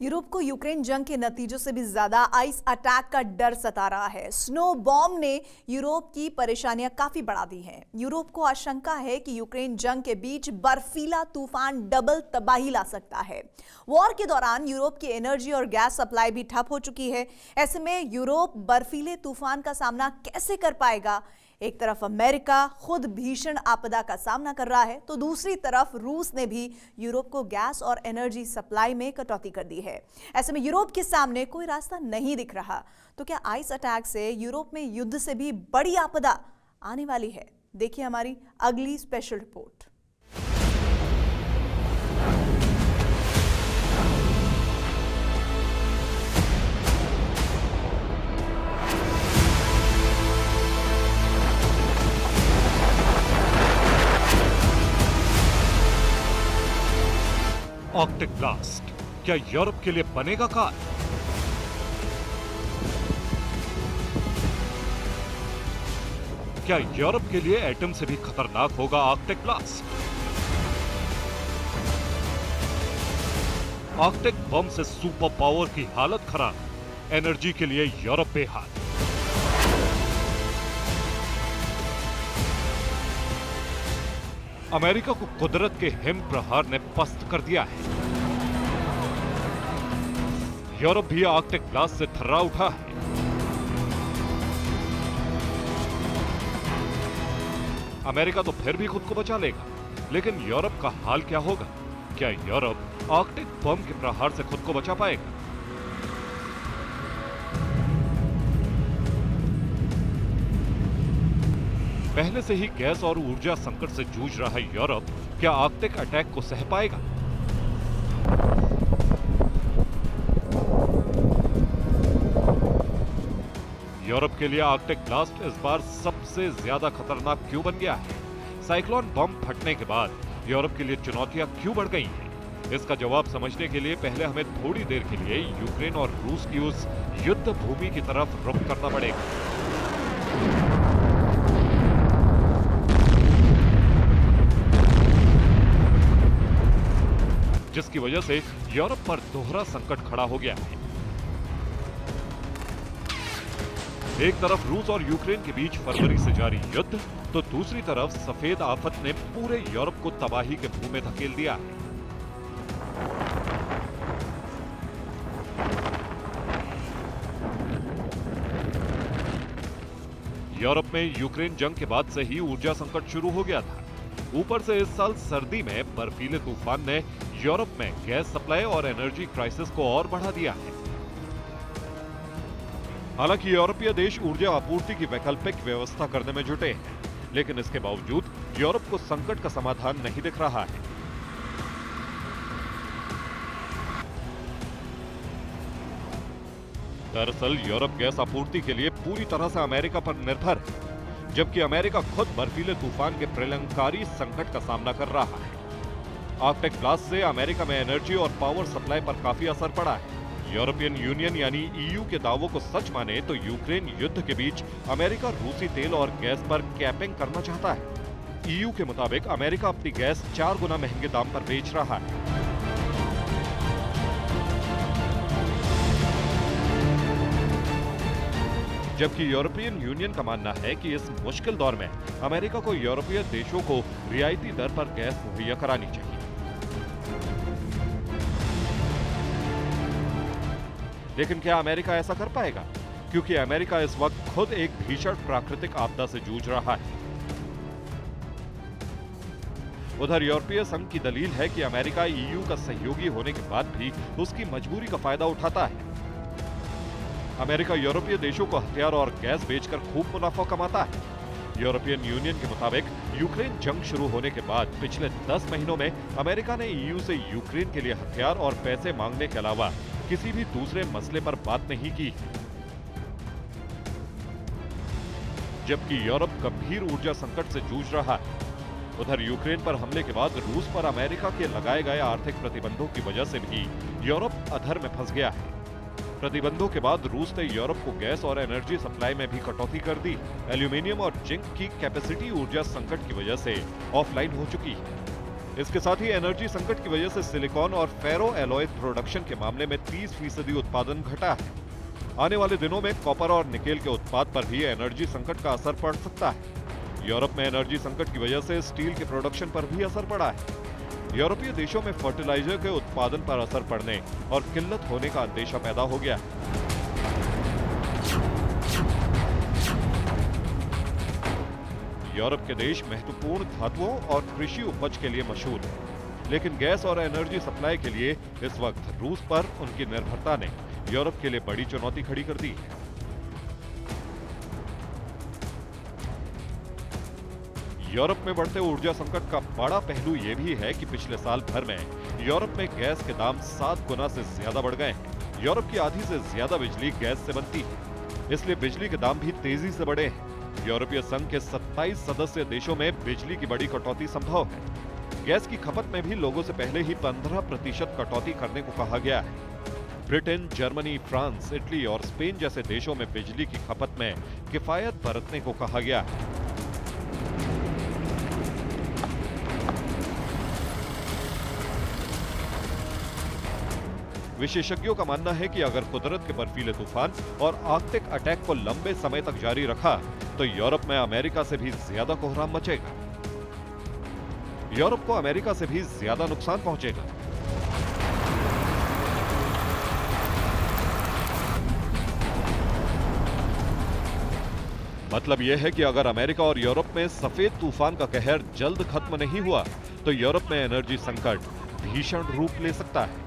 Europe को Ukraine जंग के नतीजों से भी ज्यादा आइस अटैक का डर सता रहा है। स्नो बॉम्ब ने यूरोप की परेशानियां काफी बढ़ा दी हैं। यूरोप को आशंका है कि यूक्रेन जंग के बीच बर्फीला तूफान डबल तबाही ला सकता है। वॉर के दौरान यूरोप की एनर्जी और गैस सप्लाई भी ठप हो चुकी है। ऐसे में यूरोप बर्फीले तूफान का सामना कैसे कर पाएगा? एक तरफ अमेरिका खुद भीषण आपदा का सामना कर रहा है, तो दूसरी तरफ रूस ने भी यूरोप को गैस और एनर्जी सप्लाई में कटौती कर दी है। ऐसे में यूरोप के सामने कोई रास्ता नहीं दिख रहा। तो क्या आइस अटैक से यूरोप में युद्ध से भी बड़ी आपदा आने वाली है? देखिए हमारी अगली स्पेशल रिपोर्ट। आर्कटिक ब्लास्ट क्या यूरोप के लिए बनेगा काल? क्या यूरोप के लिए एटम से भी खतरनाक होगा आर्कटिक ब्लास्ट? आर्कटिक बम से सुपर पावर की हालत खराब, एनर्जी के लिए यूरोप बेहाल। अमेरिका को कुदरत के हिम प्रहार ने पस्त कर दिया है। यूरोप भी आर्कटिक ब्लास्ट से थर्रा उठा है। अमेरिका तो फिर भी खुद को बचा लेगा, लेकिन यूरोप का हाल क्या होगा? क्या यूरोप आर्कटिक बम के प्रहार से खुद को बचा पाएगा? पहले से ही गैस और ऊर्जा संकट से जूझ रहा यूरोप क्या आर्कटिक अटैक को सह पाएगा? यूरोप के लिए आर्कटिक ब्लास्ट इस बार सबसे ज्यादा खतरनाक क्यों बन गया है? साइक्लोन बम फटने के बाद यूरोप के लिए चुनौतियां क्यों बढ़ गई हैं? इसका जवाब समझने के लिए पहले हमें थोड़ी देर के लिए यूक्रेन और रूस की उस युद्ध भूमि की तरफ रुख करना पड़ेगा, जिसकी वजह से यूरोप पर दोहरा संकट खड़ा हो गया है। एक तरफ रूस और यूक्रेन के बीच फरवरी से जारी युद्ध, तो दूसरी तरफ सफेद आफत ने पूरे यूरोप को तबाही के मुंह में धकेल दिया है। यूरोप में यूक्रेन जंग के बाद से ही ऊर्जा संकट शुरू हो गया था। ऊपर से इस साल सर्दी में बर्फीले तूफान ने यूरोप में गैस सप्लाई और एनर्जी क्राइसिस को और बढ़ा दिया है। हालांकि यूरोपीय देश ऊर्जा आपूर्ति की वैकल्पिक व्यवस्था करने में जुटे हैं, लेकिन इसके बावजूद यूरोप को संकट का समाधान नहीं दिख रहा है। दरअसल यूरोप गैस आपूर्ति के लिए पूरी तरह से अमेरिका पर निर्भर है, जबकि अमेरिका खुद बर्फीले तूफान के प्रलंबकारी संकट का सामना कर रहा है। आर्कटिक ब्लास्ट से अमेरिका में एनर्जी और पावर सप्लाई पर काफी असर पड़ा है। यूरोपियन यूनियन यानी ईयू के दावों को सच माने तो यूक्रेन युद्ध के बीच अमेरिका रूसी तेल और गैस पर कैपिंग करना चाहता है। ईयू के मुताबिक अमेरिका अपनी गैस 4 गुना महंगे दाम पर बेच रहा है। जबकि यूरोपियन यूनियन का मानना है कि इस मुश्किल दौर में अमेरिका को यूरोपीय देशों को रियायती दर पर गैस मुहैया करानी चाहिए। लेकिन क्या अमेरिका ऐसा कर पाएगा? क्योंकि अमेरिका इस वक्त खुद एक भीषण प्राकृतिक आपदा से जूझ रहा है। उधर यूरोपीय संघ की दलील है कि अमेरिका ईयू का सहयोगी होने के बाद भी उसकी मजबूरी का फायदा उठाता है। अमेरिका यूरोपीय देशों को हथियार और गैस बेचकर खूब मुनाफा कमाता है। यूरोपियन यूनियन के मुताबिक यूक्रेन जंग शुरू होने के बाद पिछले 10 महीनों में अमेरिका ने ईयू से यूक्रेन के लिए हथियार और पैसे मांगने के अलावा किसी भी दूसरे मसले पर बात नहीं की। जबकि यूरोप गंभीर ऊर्जा संकट से जूझ रहा है। उधर यूक्रेन पर हमले के बाद रूस पर अमेरिका के लगाए गए आर्थिक प्रतिबंधों की वजह से भी यूरोप अधर में फंस गया है। प्रतिबंधों के बाद रूस ने यूरोप को गैस और एनर्जी सप्लाई में भी कटौती कर दी। एल्यूमिनियम और जिंक की कैपेसिटी ऊर्जा संकट की वजह से ऑफलाइन हो चुकी है। इसके साथ ही एनर्जी संकट की वजह से सिलिकॉन और फेरो एलॉय प्रोडक्शन के मामले में 30% उत्पादन घटा है। आने वाले दिनों में कॉपर और निकेल के उत्पाद पर भी एनर्जी संकट का असर पड़ सकता है। यूरोप में एनर्जी संकट की वजह से स्टील के प्रोडक्शन पर भी असर पड़ा है। यूरोपीय देशों में फर्टिलाइजर के उत्पादन पर असर पड़ने और किल्लत होने का अंदेशा पैदा हो गया है। यूरोप के देश महत्वपूर्ण धातुओं और कृषि उपज के लिए मशहूर है, लेकिन गैस और एनर्जी सप्लाई के लिए इस वक्त रूस पर उनकी निर्भरता ने यूरोप के लिए बड़ी चुनौती खड़ी कर दी है। यूरोप में बढ़ते ऊर्जा संकट का बड़ा पहलू यह भी है कि पिछले साल भर में यूरोप में गैस के दाम 7 गुना से ज्यादा बढ़ गए हैं। यूरोप की आधी से ज्यादा बिजली गैस से बनती है, इसलिए बिजली के दाम भी तेजी से बढ़े हैं। यूरोपीय संघ के 27 सदस्य देशों में बिजली की बड़ी कटौती संभव है। गैस की खपत में भी लोगों से पहले ही 15% कटौती करने को कहा गया है। ब्रिटेन, जर्मनी, फ्रांस, इटली और स्पेन जैसे देशों में बिजली की खपत में किफायत बरतने को कहा गया है। विशेषज्ञों का मानना है कि अगर कुदरत के बर्फीले तूफान और आर्कटिक अटैक को लंबे समय तक जारी रखा तो यूरोप में अमेरिका से भी ज्यादा कोहराम मचेगा। यूरोप को अमेरिका से भी ज्यादा नुकसान पहुंचेगा। मतलब यह है कि अगर अमेरिका और यूरोप में सफेद तूफान का कहर जल्द खत्म नहीं हुआ तो यूरोप में एनर्जी संकट भीषण रूप ले सकता है।